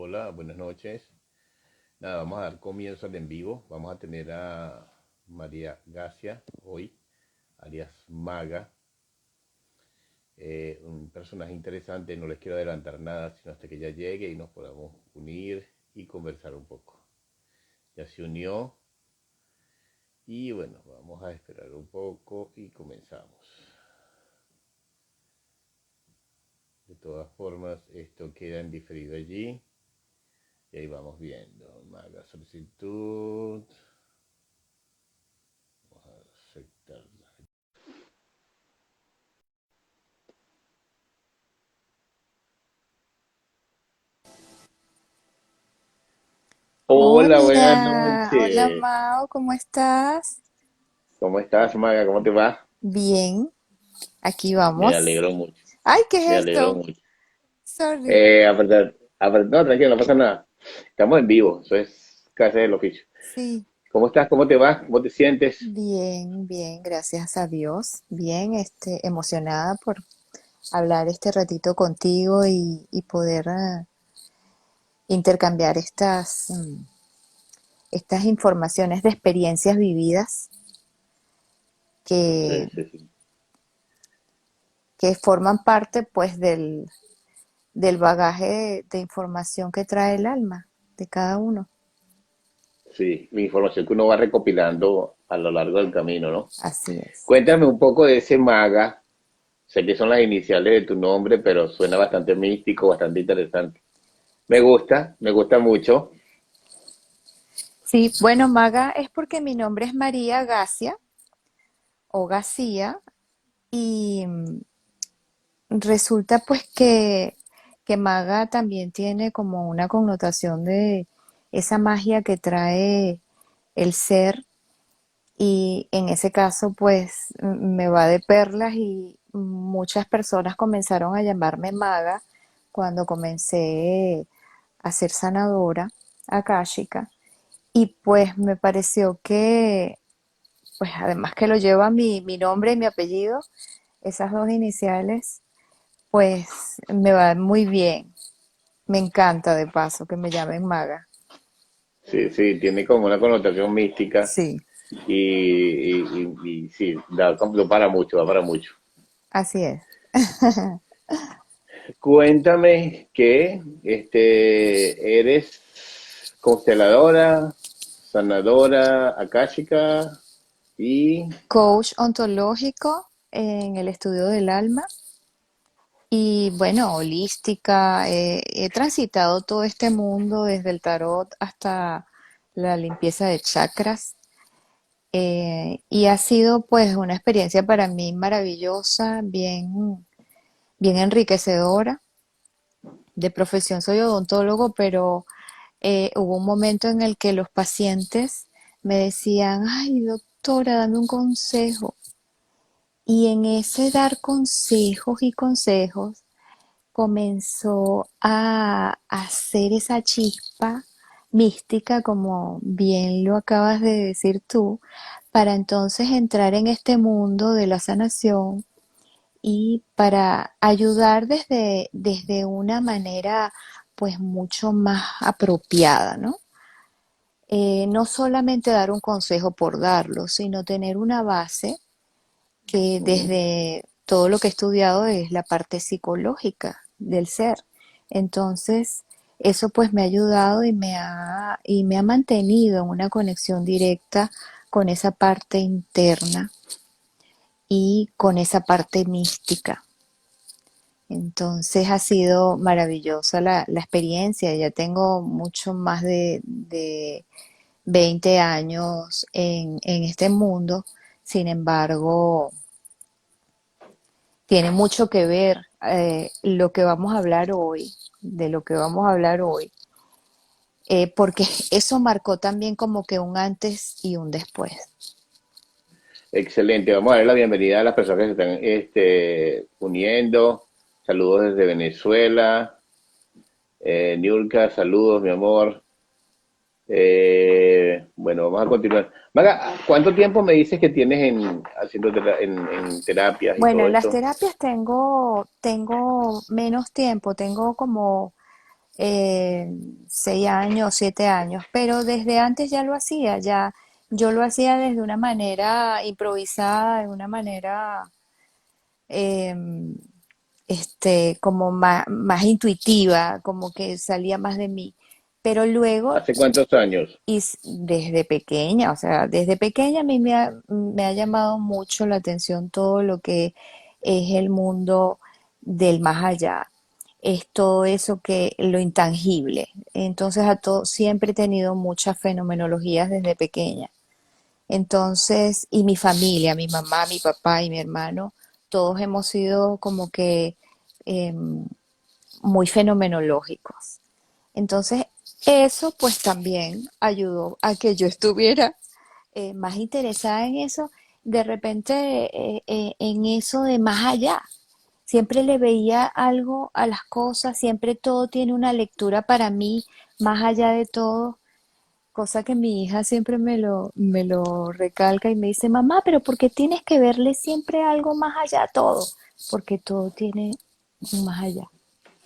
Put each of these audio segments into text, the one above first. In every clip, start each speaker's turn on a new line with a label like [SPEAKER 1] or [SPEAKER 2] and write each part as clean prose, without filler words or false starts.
[SPEAKER 1] Hola, buenas noches. Nada, vamos a dar comienzo al en vivo. Vamos a tener a María Gracia hoy, alias Maga, un personaje interesante. No les quiero adelantar nada, sino hasta que ella llegue y nos podamos unir y conversar un poco. Ya se unió y bueno, vamos a esperar un poco y comenzamos. De todas formas, esto queda en diferido allí. Y ahí vamos viendo. Maga solicitud. Vamos a aceptarla. Hola, buenas
[SPEAKER 2] Hola, hola
[SPEAKER 1] noches.
[SPEAKER 2] Mao, ¿cómo estás?
[SPEAKER 1] ¿Cómo estás, Maga? ¿Cómo te va?
[SPEAKER 2] Bien, aquí
[SPEAKER 1] Me
[SPEAKER 2] vamos.
[SPEAKER 1] alegro mucho.
[SPEAKER 2] Ay, ¿qué
[SPEAKER 1] Me
[SPEAKER 2] es
[SPEAKER 1] alegro
[SPEAKER 2] esto?
[SPEAKER 1] mucho.
[SPEAKER 2] Sorry.
[SPEAKER 1] No, tranquilo, no pasa nada. Estamos en vivo, eso es casi del oficio.
[SPEAKER 2] Sí,
[SPEAKER 1] ¿Cómo estás? ¿Cómo te va? ¿Cómo te sientes?
[SPEAKER 2] bien, bien, gracias a Dios. Bien, emocionada por hablar este ratito contigo y poder intercambiar estas informaciones de experiencias vividas
[SPEAKER 1] Sí,
[SPEAKER 2] que,
[SPEAKER 1] sí, sí.
[SPEAKER 2] que forman parte pues del bagaje de información que trae el alma de cada uno.
[SPEAKER 1] Sí, mi información que uno va recopilando a lo largo del camino, ¿no?
[SPEAKER 2] Así es.
[SPEAKER 1] Cuéntame un poco de ese Maga. Sé que son las iniciales de tu nombre, pero suena bastante místico, bastante interesante. Me gusta mucho.
[SPEAKER 2] Sí, bueno, Maga es porque mi nombre es María Gacia o García y resulta pues que Maga también tiene como una connotación de esa magia que trae el ser y en ese caso pues me va de perlas y muchas personas comenzaron a llamarme Maga cuando comencé a ser sanadora akáshica y pues me pareció que pues además que lo lleva mi nombre y mi apellido, esas dos iniciales, pues me va muy bien. Me encanta de paso que me llamen maga.
[SPEAKER 1] Sí, sí, tiene como una connotación mística
[SPEAKER 2] Sí,
[SPEAKER 1] y sí, da para mucho, da para mucho.
[SPEAKER 2] así es.
[SPEAKER 1] Cuéntame que eres consteladora, sanadora, akáshica y
[SPEAKER 2] Coach ontológico en el estudio del alma y bueno, holística. He transitado todo este mundo desde el tarot hasta la limpieza de chakras. Y ha sido pues una experiencia para mí maravillosa, bien enriquecedora. De profesión soy odontólogo, pero hubo un momento en el que los pacientes me decían, ay doctora, dame un consejo. Y en ese dar consejos y consejos comenzó a hacer esa chispa mística, como bien lo acabas de decir tú, para entonces entrar en este mundo de la sanación y para ayudar desde una manera pues mucho más apropiada, ¿no? No solamente dar un consejo por darlo, sino tener una base que desde todo lo que he estudiado es la parte psicológica del ser. Entonces, eso pues me ha ayudado y me ha mantenido en una conexión directa con esa parte interna y con esa parte mística. Entonces ha sido maravillosa la experiencia. Ya tengo mucho más de 20 años en este mundo. Sin embargo, tiene mucho que ver lo que vamos a hablar hoy, de lo que vamos a hablar hoy, porque eso marcó también como que un antes y un después.
[SPEAKER 1] excelente. Vamos a dar la bienvenida a las personas que se están uniendo. Saludos desde Venezuela. Niurka, saludos, mi amor. Bueno, vamos a continuar. Maga, ¿cuánto tiempo me dices que tienes haciendo en terapias y
[SPEAKER 2] Bueno,
[SPEAKER 1] todo
[SPEAKER 2] en las
[SPEAKER 1] esto?
[SPEAKER 2] terapias tengo menos tiempo, tengo como eh, 6 años, 7 años, pero desde antes ya lo hacía, ya yo lo hacía desde una manera improvisada, de una manera em, como más intuitiva, como que salía más de mí. Pero luego,
[SPEAKER 1] ¿Hace cuántos años?
[SPEAKER 2] desde pequeña, o sea, desde pequeña a mí me ha llamado mucho la atención todo lo que es el mundo del más allá. Es todo eso que lo intangible. Entonces, siempre he tenido muchas fenomenologías desde pequeña. Entonces, y mi familia, mi mamá, mi papá y mi hermano, todos hemos sido como que em, muy fenomenológicos. Entonces, eso pues también ayudó a que yo estuviera más interesada en eso, de repente en eso de más allá. Siempre le veía algo a las cosas, siempre todo tiene una lectura para mí, más allá de todo. Cosa que mi hija siempre me lo recalca y me dice, mamá, pero ¿por qué tienes que verle siempre algo más allá a todo? Porque todo tiene un más allá.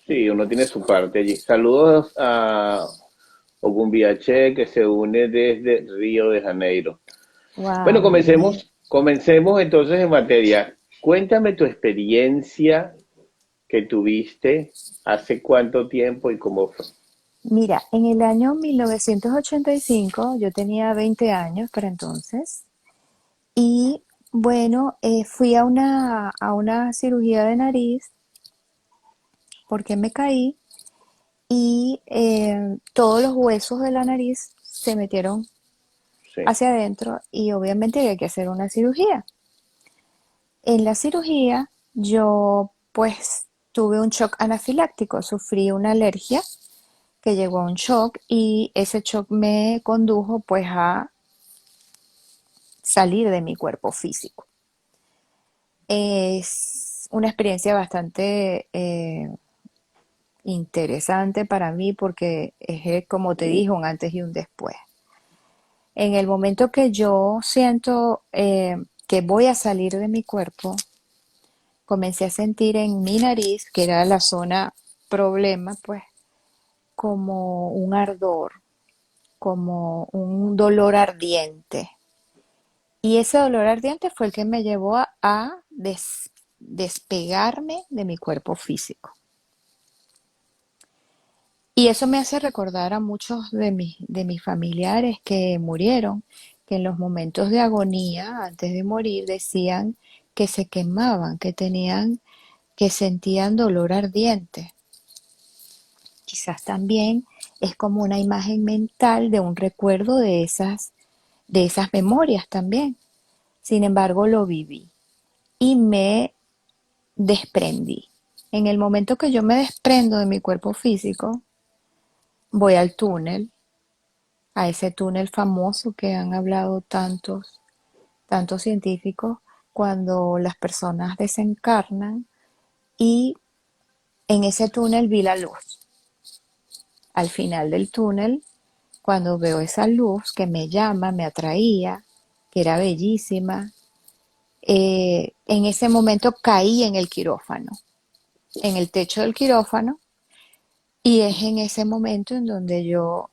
[SPEAKER 1] Sí, uno tiene su parte allí. Saludos a Ogunbiache que se une desde Río de Janeiro. Bueno,
[SPEAKER 2] Wow, muy bien.
[SPEAKER 1] comencemos entonces en materia. Cuéntame tu experiencia que tuviste, hace cuánto tiempo y cómo fue.
[SPEAKER 2] Mira, en el año 1985 yo tenía 20 años para entonces y bueno, fui a una cirugía de nariz porque me caí y todos los huesos de la nariz se metieron
[SPEAKER 1] Sí,
[SPEAKER 2] hacia adentro y obviamente había que hacer una cirugía. En la cirugía yo pues tuve un shock anafiláctico, sufrí una alergia que llegó a un shock y ese shock me condujo pues a salir de mi cuerpo físico. Es una experiencia bastante interesante para mí porque es, como te dije, un antes y un después. En el momento que yo siento que voy a salir de mi cuerpo, comencé a sentir en mi nariz, que era la zona problema, pues como un ardor, como un dolor ardiente. Y ese dolor ardiente fue el que me llevó a despegarme de mi cuerpo físico. Y eso me hace recordar a muchos de mis familiares que murieron, que en los momentos de agonía, antes de morir, decían que se quemaban, que sentían dolor ardiente. Quizás también es como una imagen mental de un recuerdo de esas memorias también. Sin embargo, lo viví y me desprendí. En el momento que yo me desprendo de mi cuerpo físico, voy al túnel, a ese túnel famoso que han hablado tantos científicos, cuando las personas desencarnan y en ese túnel vi la luz. Al final del túnel, cuando veo esa luz que me llama, me atraía, que era bellísima, en ese momento caí en el quirófano, en el techo del quirófano, y es en ese momento en donde yo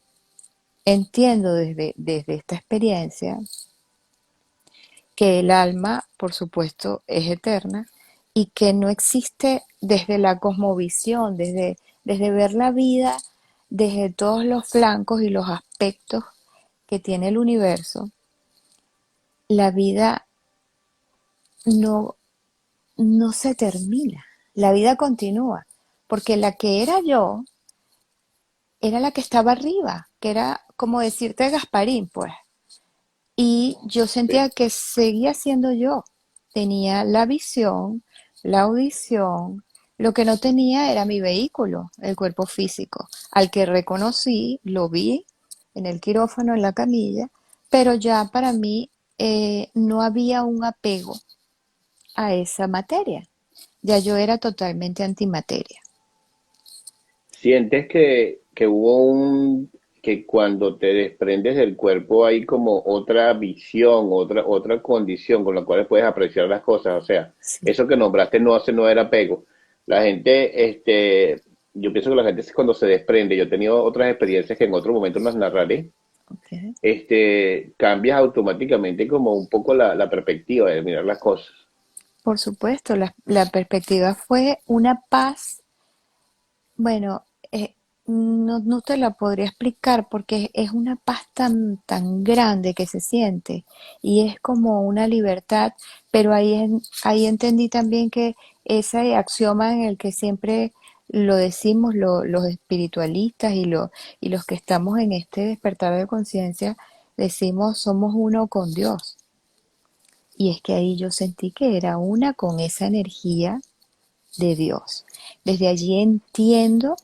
[SPEAKER 2] entiendo desde esta experiencia que el alma, por supuesto, es eterna y que no existe desde la cosmovisión, desde ver la vida desde todos los flancos y los aspectos que tiene el universo. La vida no, no se termina, la vida continúa, porque la que era yo era la que estaba arriba, que era como decirte Gasparín, pues. Y yo
[SPEAKER 1] sí.
[SPEAKER 2] sentía que seguía siendo yo. Tenía la visión, la audición. Lo que no tenía era mi vehículo, el cuerpo físico, al que reconocí, lo vi en el quirófano, en la camilla, pero ya para mí no había un apego a esa materia. Ya yo era totalmente antimateria.
[SPEAKER 1] ¿Sientes que hubo que cuando te desprendes del cuerpo hay como otra visión, otra condición con la cual puedes apreciar las cosas? O sea,
[SPEAKER 2] Sí.
[SPEAKER 1] eso que nombraste no era apego. La gente, yo pienso que la gente cuando se desprende, yo he tenido otras experiencias que en otro momento las narraré,
[SPEAKER 2] Ok.
[SPEAKER 1] cambias automáticamente como un poco la perspectiva de mirar las cosas.
[SPEAKER 2] Por supuesto, la perspectiva fue una paz. Bueno, no te la podría explicar porque es una paz tan grande que se siente y es como una libertad, pero ahí entendí también que ese axioma en el que siempre lo decimos los espiritualistas y los que estamos en este despertar de conciencia, decimos somos uno con Dios. Y es que ahí yo sentí que era una con esa energía de Dios. Desde allí entiendo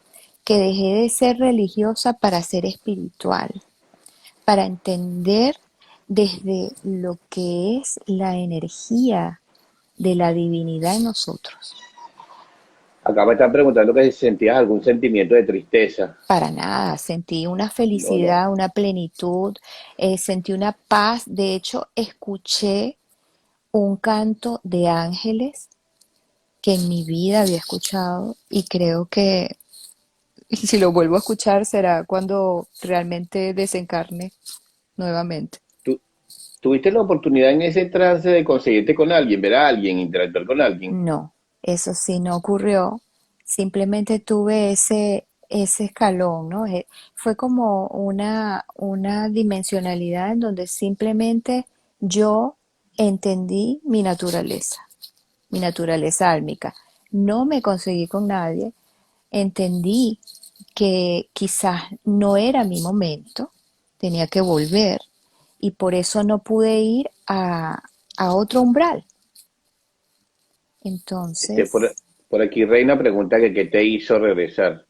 [SPEAKER 2] que dejé de ser religiosa para ser espiritual, para entender desde lo que es la energía de la divinidad en nosotros.
[SPEAKER 1] Acá me están preguntando que si sentías algún sentimiento de tristeza.
[SPEAKER 2] Para nada, sentí una
[SPEAKER 1] No, no.
[SPEAKER 2] felicidad, una plenitud, sentí una paz. De hecho, escuché un canto de ángeles que en mi vida había escuchado y creo que y si lo vuelvo a escuchar será cuando realmente desencarne nuevamente.
[SPEAKER 1] ¿Tú, tuviste la oportunidad en ese trance de conseguirte con alguien, ver a alguien, interactuar con alguien?
[SPEAKER 2] No, eso sí no ocurrió. Simplemente tuve ese escalón, ¿no? Fue como una dimensionalidad en donde simplemente yo entendí mi naturaleza álmica. No me conseguí con nadie, entendí que quizás no era mi momento, tenía que volver y por eso no pude ir a otro umbral.
[SPEAKER 1] Este,
[SPEAKER 2] Entonces,
[SPEAKER 1] por aquí Reina pregunta que qué te hizo regresar.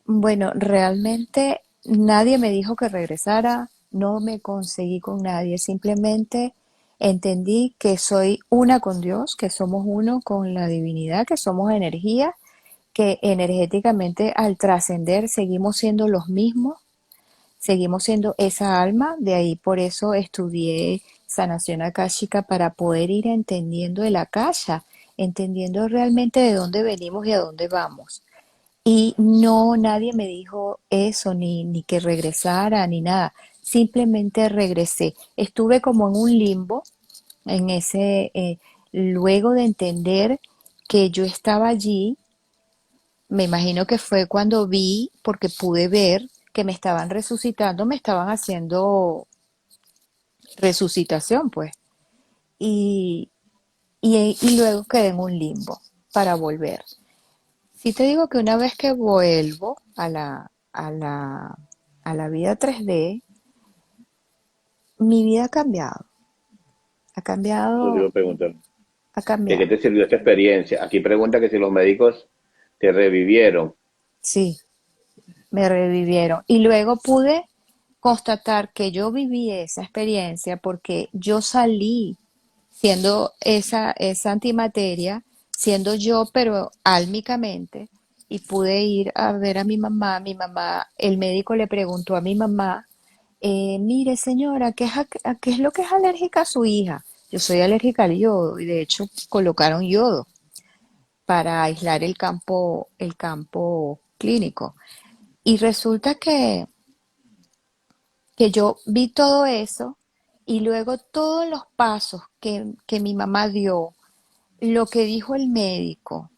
[SPEAKER 2] bueno, realmente nadie me dijo que regresara, no me conseguí con nadie, simplemente entendí que soy una con Dios, que somos uno con la divinidad, que somos energía, que energéticamente al trascender seguimos siendo los mismos. Seguimos siendo esa alma, de ahí por eso estudié sanación akáshica para poder ir entendiendo el akasha, entendiendo realmente de dónde venimos y a dónde vamos. Y no, nadie me dijo eso, ni que regresara, ni nada. Simplemente regresé. Estuve como en un limbo, en luego de entender que yo estaba allí, me imagino que fue cuando vi, porque pude ver que me estaban resucitando, me estaban haciendo resucitación, pues. Y, y luego quedé en un limbo para volver. Si te digo que una vez que vuelvo a la vida 3D, mi vida ha
[SPEAKER 1] Eso te iba
[SPEAKER 2] cambiado,
[SPEAKER 1] a preguntar.
[SPEAKER 2] ha
[SPEAKER 1] ¿De qué
[SPEAKER 2] cambiado.
[SPEAKER 1] te sirvió esta experiencia? Aquí pregunta que si los médicos te revivieron.
[SPEAKER 2] Sí, me revivieron. Y luego pude constatar que yo viví esa experiencia porque yo salí siendo esa antimateria, siendo yo, pero álmicamente, y pude ir a ver a mi mamá, el médico le preguntó a mi mamá, mire señora, ¿a qué es lo que es alérgica a su hija? Yo soy alérgica al yodo y de hecho colocaron yodo para aislar el campo clínico. Y resulta que yo vi todo eso y luego todos los pasos que mi mamá dio, lo que dijo el médico,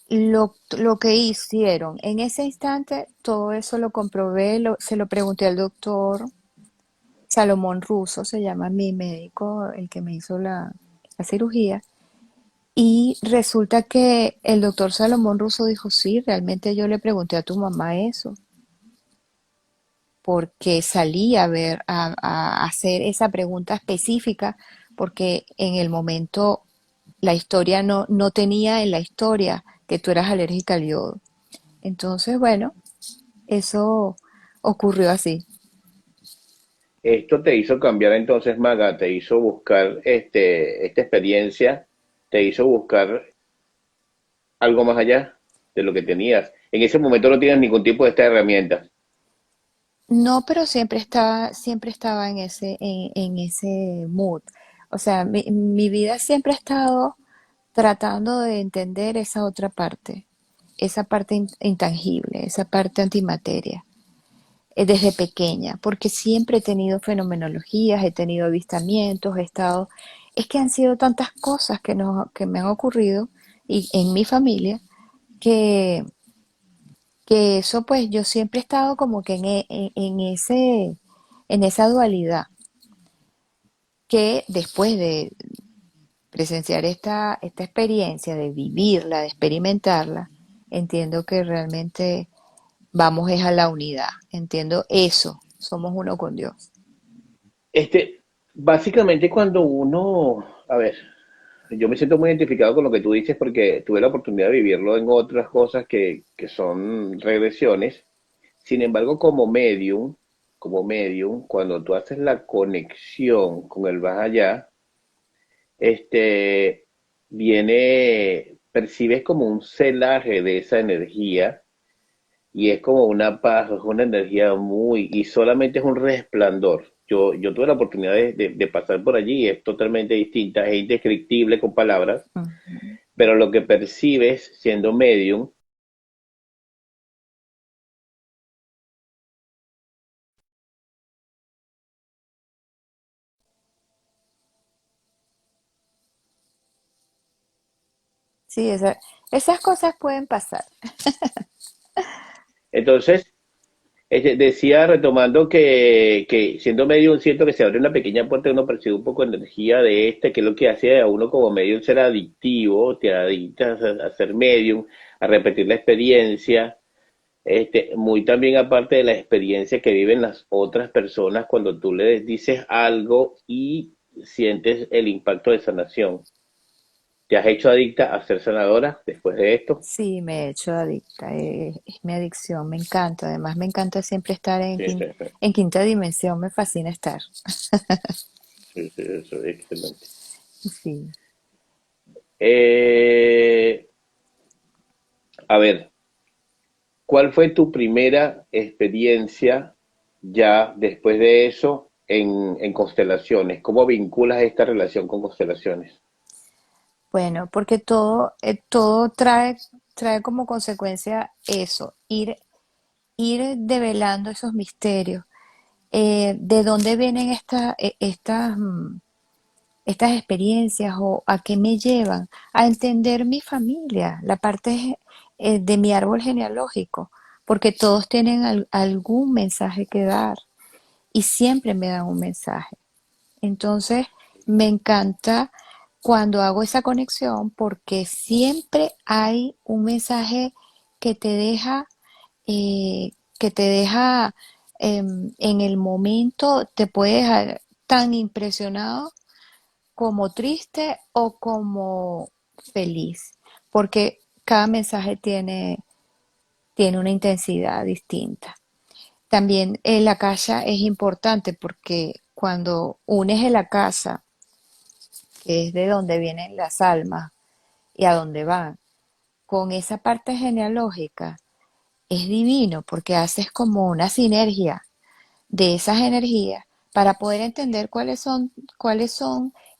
[SPEAKER 2] lo que hicieron. En ese instante, todo eso lo comprobé, se lo pregunté al doctor Salomón Russo, se llama mi médico, el que me hizo la cirugía. Y resulta que el doctor Salomón Russo dijo, sí, realmente yo le pregunté a tu mamá eso, porque salí a ver, a hacer esa pregunta específica, porque en el momento la historia no tenía en la historia que tú eras alérgica al yodo. Entonces, bueno, eso ocurrió así.
[SPEAKER 1] Esto te hizo cambiar entonces, Maga, te hizo buscar esta experiencia, te hizo buscar algo más allá de lo que tenías. En ese momento no tienes ningún tipo de esta herramienta.
[SPEAKER 2] No, pero siempre estaba en ese mood. O sea, mi vida siempre ha estado tratando de entender esa otra parte. esa parte intangible, esa parte antimateria, desde pequeña, porque siempre he tenido fenomenologías, he tenido avistamientos, he estado, es que han sido tantas cosas que, que me han ocurrido y en mi familia que, que eso pues yo siempre he estado como que en esa dualidad, que después de presenciar esta experiencia, de vivirla, de experimentarla, entiendo que realmente vamos es a la unidad, entiendo eso, somos uno con Dios.
[SPEAKER 1] Básicamente cuando uno, a ver, yo me siento muy identificado con lo que tú dices porque tuve la oportunidad de vivirlo en otras cosas que son regresiones. Sin embargo, como medium, cuando tú haces la conexión con el más allá, este, percibes como un celaje de esa energía y es como una paz, es una energía y solamente es un resplandor. Yo tuve la oportunidad de pasar por allí y es totalmente distinta, es indescriptible con palabras,
[SPEAKER 2] Ujú.
[SPEAKER 1] pero lo que percibes siendo medium,
[SPEAKER 2] Sí, esas cosas pueden pasar.
[SPEAKER 1] entonces decía retomando que siendo medium siento que se abre una pequeña puerta y uno percibe un poco de energía de que es lo que hace a uno como medium ser adictivo, te adictas a ser medium, a repetir la experiencia. Muy también aparte de la experiencia que viven las otras personas cuando tú les dices algo y sientes el impacto de sanación. ¿Te has hecho adicta a ser sanadora después de esto?
[SPEAKER 2] Sí, me he hecho adicta, es mi adicción, me encanta, además me encanta siempre estar
[SPEAKER 1] Sí, sí, sí,
[SPEAKER 2] en quinta dimensión, me fascina estar.
[SPEAKER 1] sí, sí, eso es excelente.
[SPEAKER 2] Sí.
[SPEAKER 1] Eh, a ver, ¿cuál fue tu primera experiencia ya después de eso en constelaciones? ¿Cómo vinculas esta relación con constelaciones?
[SPEAKER 2] Bueno, porque todo trae como consecuencia eso, ir develando esos misterios. ¿De dónde vienen estas experiencias o a qué me llevan? A entender mi familia, la parte de mi árbol genealógico, porque todos tienen algún mensaje que dar y siempre me dan un mensaje. Entonces, me encanta cuando hago esa conexión porque siempre hay un mensaje que te deja, que te deja en el momento, te puede dejar tan impresionado como triste o como feliz, porque cada mensaje tiene una intensidad distinta. También la casa es importante porque cuando unes en la casa, que es de donde vienen las almas y a dónde van, con esa parte genealógica, es divino porque haces como una sinergia de esas energías para poder entender cuáles son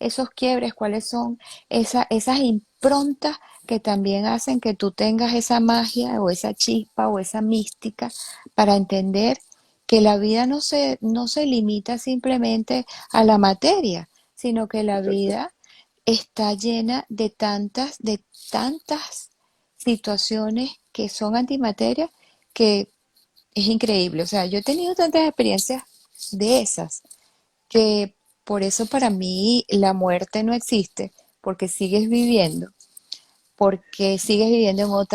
[SPEAKER 2] esos quiebres, cuáles son esas improntas que también hacen que tú tengas esa magia o esa chispa o esa mística para entender que la vida no se limita simplemente a la materia, sino que la
[SPEAKER 1] Exacto.
[SPEAKER 2] vida está llena de tantas situaciones que son antimateria que es increíble. O sea, yo he tenido tantas experiencias de esas que por eso para mí la muerte no existe, porque sigues viviendo, porque sigues viviendo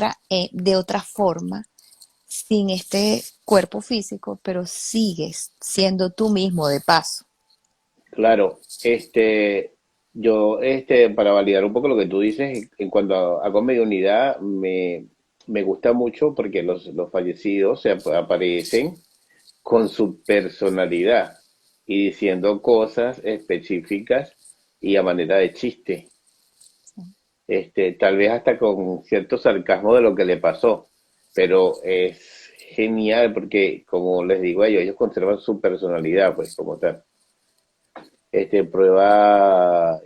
[SPEAKER 2] de otra forma, sin este cuerpo físico, pero sigues siendo tú mismo de paso.
[SPEAKER 1] Claro, para validar un poco lo que tú dices, en cuanto a con mediunidad, me gusta mucho porque los fallecidos aparecen con su personalidad y diciendo cosas específicas y a manera de chiste, tal vez hasta con cierto sarcasmo de lo que le pasó, pero es genial porque, como les digo a ellos conservan su personalidad, pues como tal. Prueba,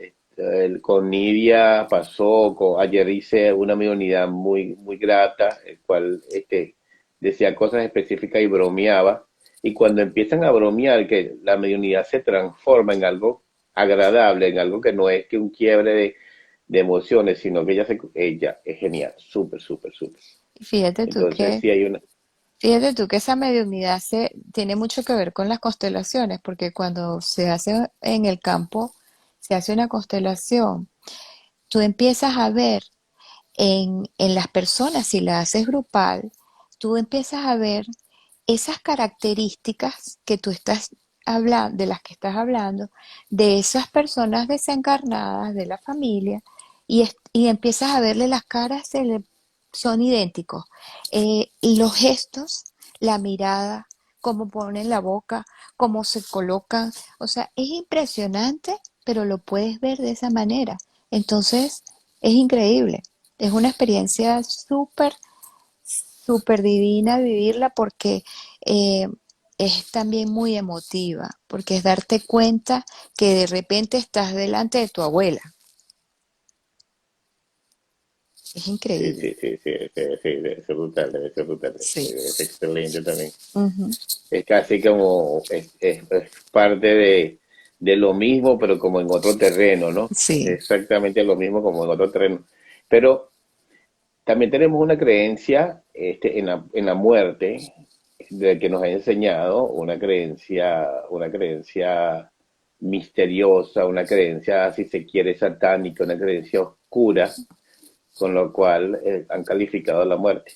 [SPEAKER 1] con Nidia pasó, ayer hice una mediunidad muy, muy grata, el cual decía cosas específicas y bromeaba. Y cuando empiezan a bromear, que la mediunidad se transforma en algo agradable, en algo que no es que un quiebre de emociones, sino que ella es genial, súper, súper, súper.
[SPEAKER 2] Y fíjate tú
[SPEAKER 1] Entonces
[SPEAKER 2] que
[SPEAKER 1] sí hay una,
[SPEAKER 2] Fíjate tú que esa mediunidad tiene mucho que ver con las constelaciones, porque cuando se hace en el campo, se hace una constelación, tú empiezas a ver en las personas, si la haces grupal, tú empiezas a ver esas características que tú estás hablando, de las que estás hablando, de esas personas desencarnadas de la familia, y empiezas a verle las caras, son idénticos. Los gestos, la mirada, cómo ponen la boca, cómo se colocan, o sea, es impresionante, pero lo puedes ver de esa manera. Entonces, es increíble. Es una experiencia súper, súper divina vivirla porque eh, es también muy emotiva, porque es darte cuenta que de repente estás delante de tu abuela. Es
[SPEAKER 1] sí,
[SPEAKER 2] increíble.
[SPEAKER 1] sí, sí, sí, sí, sí, debe ser brutal,
[SPEAKER 2] Sí.
[SPEAKER 1] debe ser excelente también.
[SPEAKER 2] Ujú.
[SPEAKER 1] Es casi como, es parte de lo mismo, pero como en otro terreno, ¿no? Es
[SPEAKER 2] Sí,
[SPEAKER 1] exactamente lo mismo como en otro terreno. Pero también tenemos una creencia en la muerte, de que nos ha enseñado una creencia misteriosa, una creencia, si se quiere, satánica, una creencia oscura, con lo cual han calificado la muerte.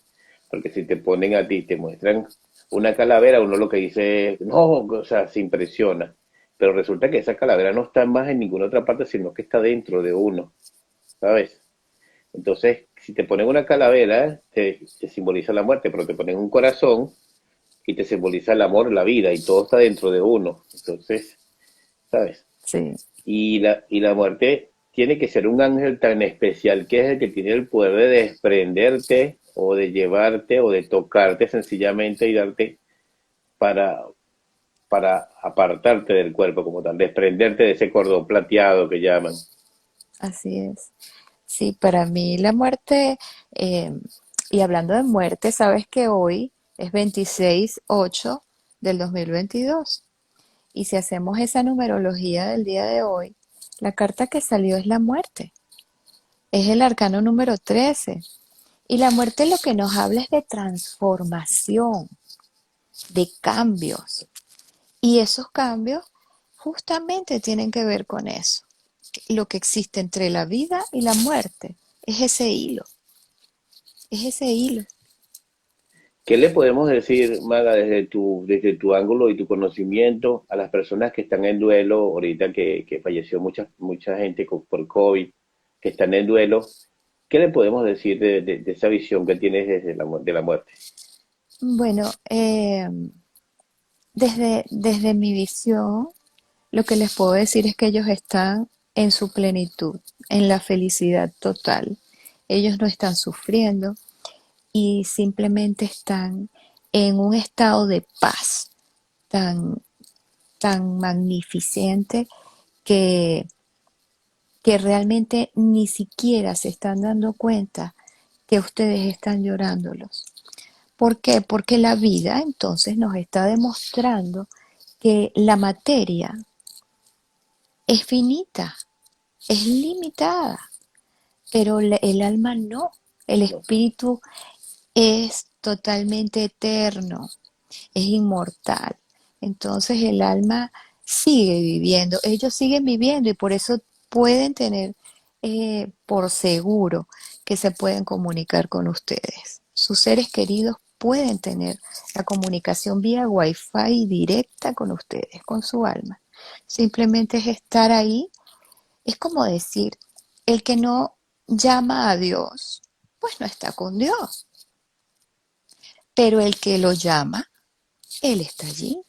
[SPEAKER 1] Porque si te ponen a ti, te muestran una calavera, uno lo que dice es, no, o sea, se impresiona. Pero resulta que esa calavera no está más en ninguna otra parte, sino que está dentro de uno, ¿sabes? Entonces, si te ponen una calavera, te simboliza la muerte, pero te ponen un corazón y te simboliza el amor, la vida, y todo está dentro de uno. Entonces, ¿sabes?
[SPEAKER 2] sí,
[SPEAKER 1] Y la muerte tiene que ser un ángel tan especial que es el que tiene el poder de desprenderte o de llevarte o de tocarte sencillamente y darte para, para apartarte del cuerpo como tal, desprenderte de ese cordón plateado que llaman.
[SPEAKER 2] así es. Sí, para mí la muerte, eh, y hablando de muerte, sabes que hoy es 26/8 del 2022. Y si hacemos esa numerología del día de hoy, la carta que salió es la muerte. Es el arcano número 13. Y la muerte lo que nos habla es de transformación, de cambios. Y esos cambios justamente tienen que ver con eso. Lo que existe entre la vida y la muerte es ese hilo, es ese hilo.
[SPEAKER 1] ¿Qué le podemos decir, Maga, desde tu ángulo y tu conocimiento a las personas que están en duelo, ahorita que falleció mucha gente por COVID, que están en duelo? ¿Qué le podemos decir de esa visión que tienes de la muerte?
[SPEAKER 2] Bueno, desde mi visión, lo que les puedo decir es que ellos están en su plenitud, en la felicidad total. Ellos no están sufriendo y simplemente están en un estado de paz tan, tan magnificente que, que realmente ni siquiera se están dando cuenta que ustedes están llorándolos. ¿Por qué? Porque la vida entonces nos está demostrando que la materia es finita, es limitada, pero el alma no. El
[SPEAKER 1] No.
[SPEAKER 2] espíritu es totalmente eterno, es inmortal. Entonces el alma sigue viviendo, ellos siguen viviendo y por eso pueden tener por seguro que se pueden comunicar con ustedes. Sus seres queridos pueden tener la comunicación vía Wi-Fi directa con ustedes, con su alma. Simplemente es estar ahí. Es como decir, el que no llama a Dios, pues no está con Dios. Pero el que lo llama, Él está allí.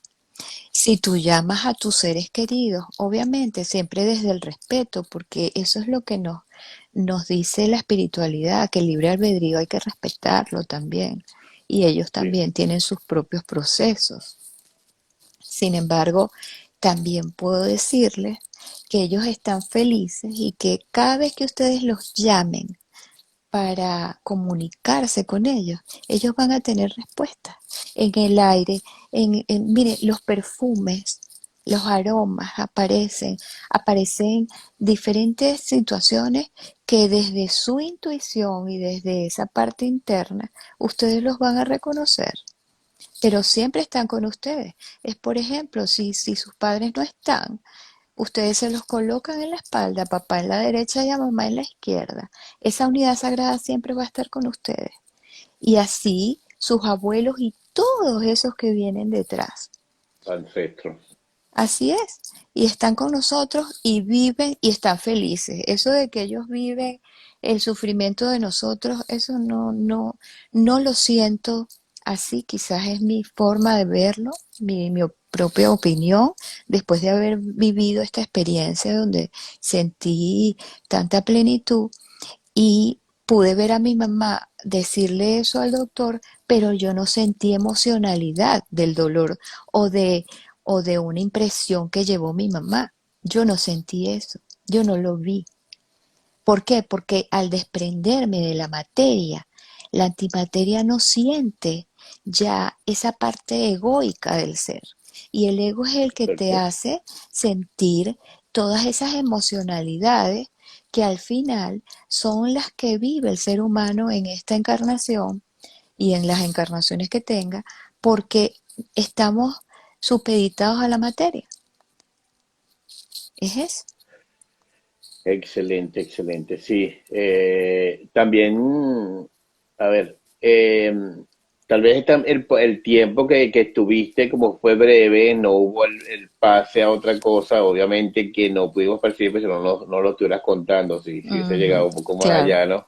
[SPEAKER 2] Si tú llamas a tus seres queridos, obviamente siempre desde el respeto, porque eso es lo que nos dice la espiritualidad, que el libre albedrío hay que respetarlo también. Y ellos
[SPEAKER 1] Sí.
[SPEAKER 2] también tienen sus propios procesos. Sin embargo, también puedo decirles que ellos están felices y que cada vez que ustedes los llamen para comunicarse con ellos van a tener respuestas en el aire, mire, los perfumes, los aromas aparecen diferentes situaciones que desde su intuición y desde esa parte interna, ustedes los van a reconocer, pero siempre están con ustedes. Es por ejemplo, si sus padres no están, ustedes se los colocan en la espalda, papá en la derecha y a mamá en la izquierda. Esa unidad sagrada siempre va a estar con ustedes. Y así sus abuelos y todos esos que vienen detrás.
[SPEAKER 1] Ancestros.
[SPEAKER 2] Así es. Y están con nosotros y viven y están felices. Eso de que ellos viven el sufrimiento de nosotros, eso no lo siento así. Quizás es mi forma de verlo, mi propia opinión, después de haber vivido esta experiencia donde sentí tanta plenitud y pude ver a mi mamá decirle eso al doctor, pero yo no sentí emocionalidad del dolor o de, o de una impresión que llevó mi mamá. Yo no sentí eso, yo no lo vi. ¿Por qué? Porque al desprenderme de la materia, la antimateria no siente ya esa parte egoica del ser. Y el ego es el que te
[SPEAKER 1] Perfecto.
[SPEAKER 2] hace sentir todas esas emocionalidades que al final son las que vive el ser humano en esta encarnación y en las encarnaciones que tenga, porque estamos supeditados a la materia. Es eso.
[SPEAKER 1] Excelente, excelente. Sí. También, a ver, tal vez el tiempo que estuviste, como fue breve, no hubo el pase a otra cosa, obviamente que no pudimos percibir, pues si no lo estuvieras contando, si hubiese
[SPEAKER 2] Ujú,
[SPEAKER 1] llegado un poco más
[SPEAKER 2] claro.
[SPEAKER 1] allá, ¿no?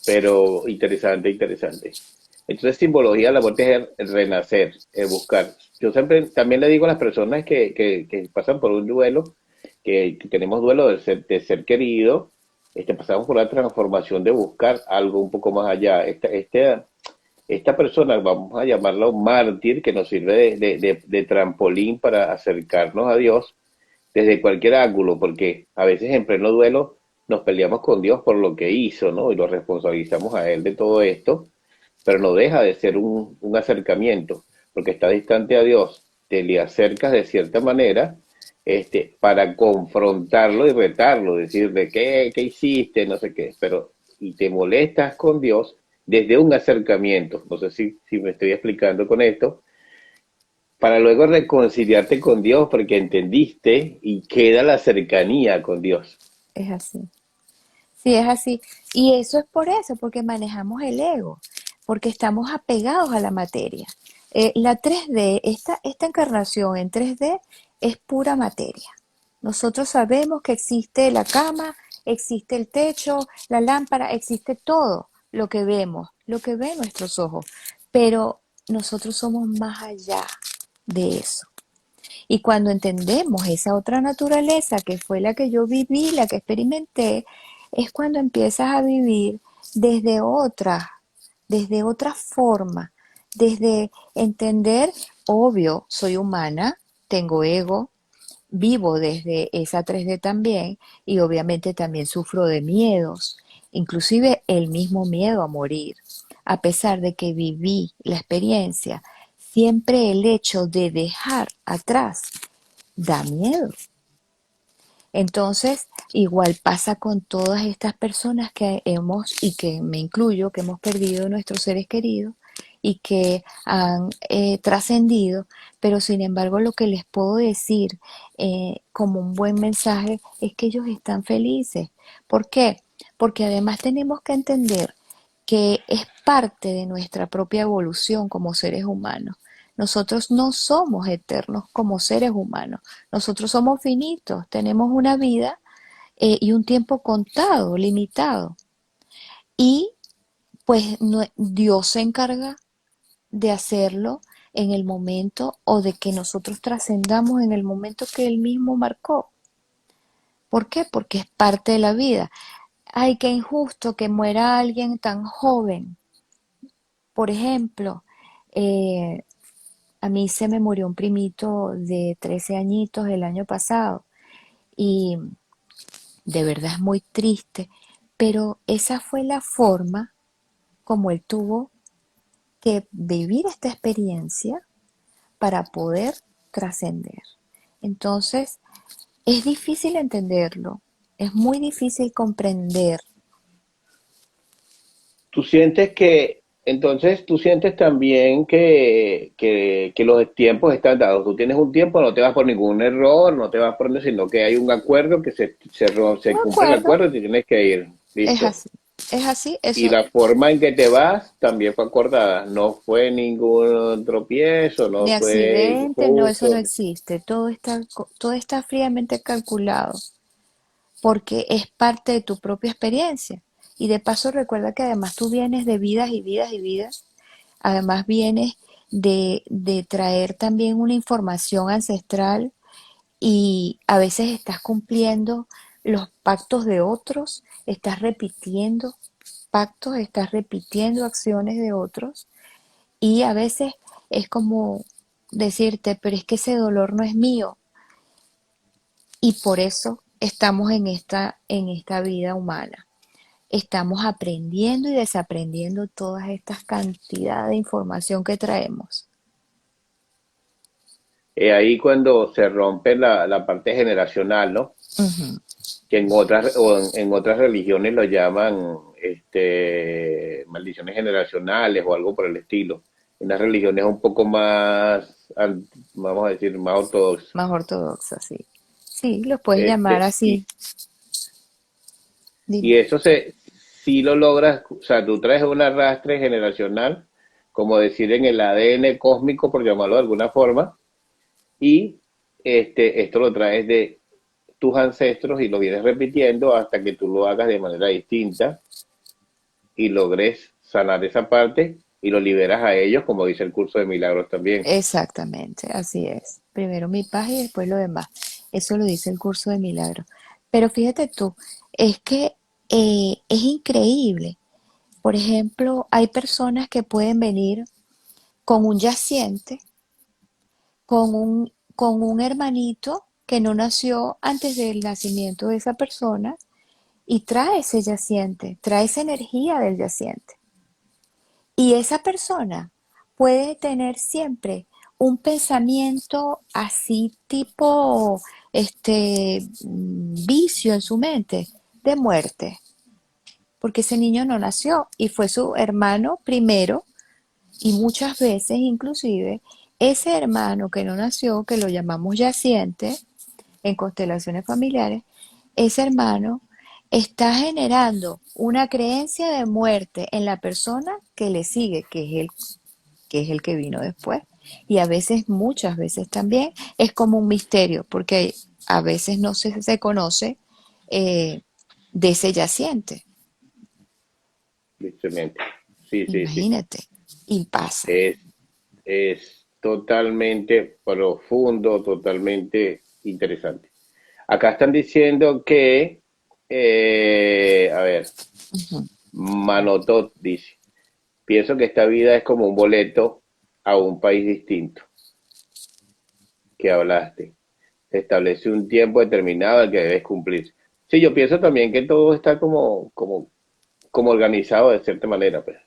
[SPEAKER 1] Pero interesante, interesante. Entonces, simbología, la muerte es el renacer, el buscar. Yo siempre también le digo a las personas que pasan por un duelo, que tenemos duelo de ser querido, pasamos por la transformación de buscar algo un poco más allá. Esta persona, vamos a llamarla un mártir, que nos sirve de trampolín para acercarnos a Dios desde cualquier ángulo, porque a veces en pleno duelo nos peleamos con Dios por lo que hizo, ¿no? Y lo responsabilizamos a Él de todo esto, pero no deja de ser un acercamiento, porque está distante a Dios, te le acercas de cierta manera, para confrontarlo y retarlo, decirle, ¿qué hiciste? No sé qué, pero, y te molestas con Dios desde un acercamiento, no sé si me estoy explicando con esto, para luego reconciliarte con Dios porque entendiste y queda la cercanía con Dios.
[SPEAKER 2] Es así. Sí, es así. Y eso es por eso, porque manejamos el ego, porque estamos apegados a la materia. La 3D, esta encarnación en 3D es pura materia. Nosotros sabemos que existe la cama, existe el techo, la lámpara, existe todo lo que vemos, lo que ven nuestros ojos, pero nosotros somos más allá de eso. Y cuando entendemos esa otra naturaleza que fue la que yo viví, la que experimenté, es cuando empiezas a vivir desde desde otra forma, desde entender, obvio, soy humana, tengo ego, vivo desde esa 3D también y obviamente también sufro de miedos, inclusive el mismo miedo a morir. A pesar de que viví la experiencia, siempre el hecho de dejar atrás da miedo. Entonces, igual pasa con todas estas personas que hemos, y que me incluyo, que hemos perdido nuestros seres queridos y que han trascendido, pero sin embargo lo que les puedo decir como un buen mensaje es que ellos están felices. ¿Por qué? Porque además tenemos que entender que es parte de nuestra propia evolución como seres humanos. Nosotros no somos eternos como seres humanos, nosotros somos finitos, tenemos una vida y un tiempo contado, limitado. Y pues Dios se encarga de hacerlo en el momento o de que nosotros trascendamos en el momento que Él mismo marcó. ¿Por qué? Porque es parte de la vida. Ay, qué injusto que muera alguien tan joven. Por ejemplo, eh, a mí se me murió un primito de 13 añitos el año pasado y de verdad es muy triste, pero esa fue la forma como él tuvo que vivir esta experiencia para poder trascender. Entonces, es difícil entenderlo, es muy difícil comprender.
[SPEAKER 1] Tú sientes que, entonces tú sientes también que los tiempos están dados. Tú tienes un tiempo, no te vas por ningún error, no te vas por nada, sino que hay un acuerdo que se
[SPEAKER 2] ¿De
[SPEAKER 1] cumple el
[SPEAKER 2] acuerdo?
[SPEAKER 1] acuerdo y te tienes que ir.
[SPEAKER 2] Es
[SPEAKER 1] Listo.
[SPEAKER 2] así, es así,
[SPEAKER 1] Y
[SPEAKER 2] eso
[SPEAKER 1] la forma en que te vas también fue acordada. No fue ningún tropiezo,
[SPEAKER 2] ni
[SPEAKER 1] no fue
[SPEAKER 2] accidente, no, eso no
[SPEAKER 1] injusto.
[SPEAKER 2] existe, todo está fríamente calculado, porque es parte de tu propia experiencia. Y de paso recuerda que además tú vienes de vidas y vidas y vidas, además vienes de traer también una información ancestral y a veces estás cumpliendo los pactos de otros, estás repitiendo pactos, estás repitiendo acciones de otros y a veces es como decirte, pero es que ese dolor no es mío y por eso estamos en esta vida humana. Estamos aprendiendo y desaprendiendo todas estas cantidades de información que traemos.
[SPEAKER 1] Ahí cuando se rompe la parte generacional, ¿no?
[SPEAKER 2] Ujú.
[SPEAKER 1] Que en otras religiones lo llaman maldiciones generacionales o algo por el estilo. En las religiones un poco más, vamos a decir, más ortodoxas.
[SPEAKER 2] Más ortodoxa, sí. Sí, los puedes llamar
[SPEAKER 1] Este, y,
[SPEAKER 2] así.
[SPEAKER 1] y
[SPEAKER 2] Dime.
[SPEAKER 1] eso si lo logras, o sea, tú traes un arrastre generacional, como decir en el ADN cósmico, por llamarlo de alguna forma, y esto lo traes de tus ancestros y lo vienes repitiendo hasta que tú lo hagas de manera distinta y logres sanar esa parte y lo liberas a ellos, como dice el curso de milagros también.
[SPEAKER 2] Exactamente, así es. Primero mi paz y después lo demás. Eso lo dice el curso de milagros. Pero fíjate tú, es que es increíble. Por ejemplo, hay personas que pueden venir con un yaciente, con un hermanito que no nació antes del nacimiento de esa persona y trae ese yaciente, trae esa energía del yaciente. Y esa persona puede tener siempre un pensamiento así tipo vicio en su mente de muerte, porque ese niño no nació y fue su hermano primero y muchas veces inclusive ese hermano que no nació, que lo llamamos yaciente en constelaciones familiares, ese hermano está generando una creencia de muerte en la persona que le sigue, que es el que vino después. Y a veces, muchas veces también, es como un misterio, porque a veces no se conoce eh, de ese yaciente.
[SPEAKER 1] Excelente. Sí, sí, sí.
[SPEAKER 2] Imagínate, y pasa.
[SPEAKER 1] Es, es totalmente profundo, totalmente interesante. Acá están diciendo que, a ver,
[SPEAKER 2] Ujú.
[SPEAKER 1] Manotot dice, pienso que esta vida es como un boleto a un país distinto que hablaste. Se establece un tiempo determinado al que debes cumplir. Sí, yo pienso también que todo está como organizado de cierta manera, pues,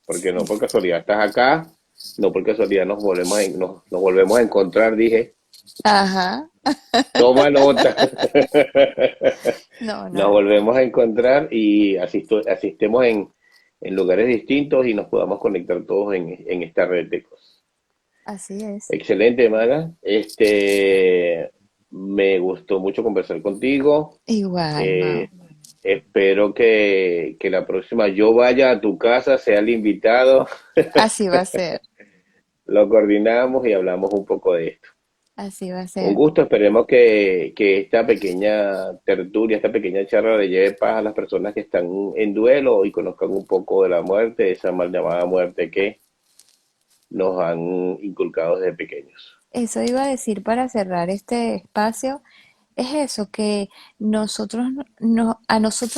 [SPEAKER 1] porque no por casualidad estás acá, no por casualidad nos volvemos a encontrar, dije,
[SPEAKER 2] Ajá.
[SPEAKER 1] toma nota,
[SPEAKER 2] No,
[SPEAKER 1] nos
[SPEAKER 2] no,
[SPEAKER 1] volvemos a encontrar y asistemos en lugares distintos y nos podamos conectar todos en esta red de cosas.
[SPEAKER 2] así es.
[SPEAKER 1] Excelente, Mara. Me gustó mucho conversar contigo.
[SPEAKER 2] Igual,
[SPEAKER 1] Eh,
[SPEAKER 2] Mao.
[SPEAKER 1] espero que la próxima yo vaya a tu casa, sea el invitado,
[SPEAKER 2] Así va a ser.
[SPEAKER 1] lo coordinamos y hablamos un poco de esto.
[SPEAKER 2] Así va a
[SPEAKER 1] Un
[SPEAKER 2] ser.
[SPEAKER 1] gusto, esperemos que esta pequeña tertulia, esta pequeña charla le lleve paz a las personas que están en duelo y conozcan un poco de la muerte, esa mal llamada muerte que nos han inculcado desde pequeños.
[SPEAKER 2] Eso iba a decir para cerrar este espacio. Es eso, que a nosotros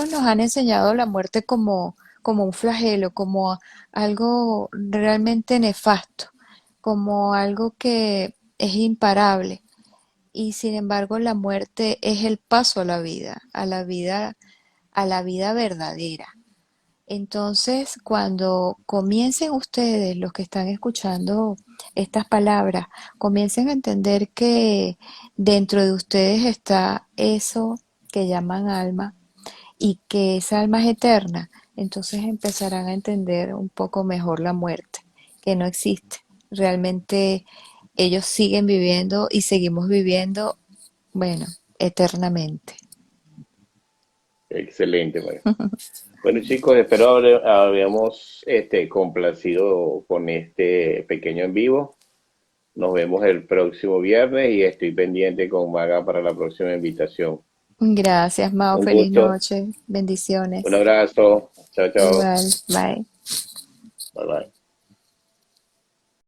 [SPEAKER 2] nos han enseñado la muerte como un flagelo, como algo realmente nefasto, como algo que es imparable. y sin embargo la muerte es el paso a la vida, a la vida verdadera. Entonces, cuando comiencen ustedes, los que están escuchando estas palabras, comiencen a entender que dentro de ustedes está eso que llaman alma y que esa alma es eterna, entonces empezarán a entender un poco mejor la muerte, que no existe. Realmente ellos siguen viviendo y seguimos viviendo, bueno, eternamente.
[SPEAKER 1] Excelente, María. Bueno, chicos, espero habíamos complacido con este pequeño en vivo. Nos vemos el próximo viernes y estoy pendiente con Maga para la próxima invitación.
[SPEAKER 2] Gracias, Mao.
[SPEAKER 1] Un
[SPEAKER 2] Feliz
[SPEAKER 1] gusto,
[SPEAKER 2] noche.
[SPEAKER 1] un
[SPEAKER 2] Bendiciones.
[SPEAKER 1] abrazo. Chao, chao.
[SPEAKER 2] Igual. Bye.
[SPEAKER 1] Bye bye.